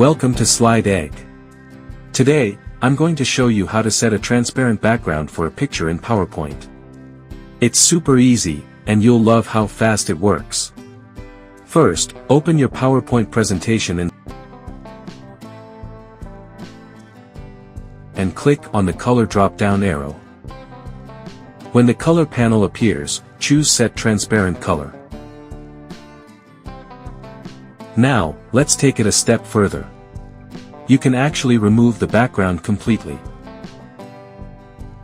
Welcome to SlideEgg. Today, I'm going to show you how to set a transparent background for a picture in PowerPoint. It's super easy, and you'll love how fast it works. First, open your PowerPoint presentation and click on the color drop-down arrow. When the color panel appears, choose Set Transparent Color. Now, let's take it a step further. You can actually remove the background completely.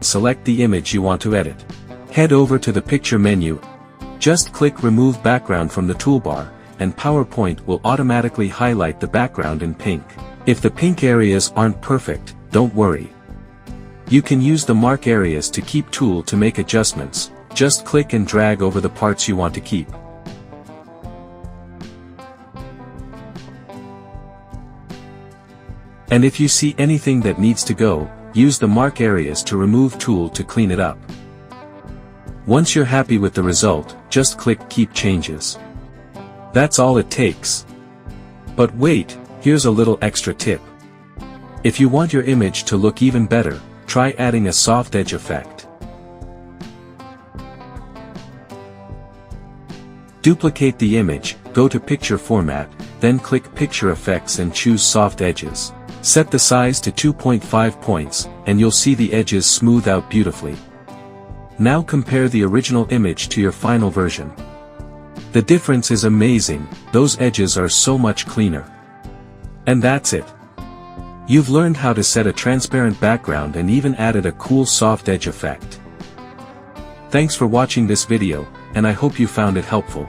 Select the image you want to edit. Head over to the Picture menu. Just click Remove Background from the toolbar, and PowerPoint will automatically highlight the background in pink. If the pink areas aren't perfect, don't worry. You can use the mark areas to keep tool to make adjustments. Just click and drag over the parts you want to keep. And if you see anything that needs to go, use the mark areas to remove tool to clean it up. Once you're happy with the result, just click Keep Changes. That's all it takes. But wait, here's a little extra tip. If you want your image to look even better, try adding a soft edge effect. Duplicate the image, go to Picture Format, then click Picture Effects and choose Soft Edges. Set the size to 2.5 points, and you'll see the edges smooth out beautifully. Now compare the original image to your final version. The difference is amazing, those edges are so much cleaner. And that's it. You've learned how to set a transparent background and even added a cool soft edge effect. Thanks for watching this video, and I hope you found it helpful.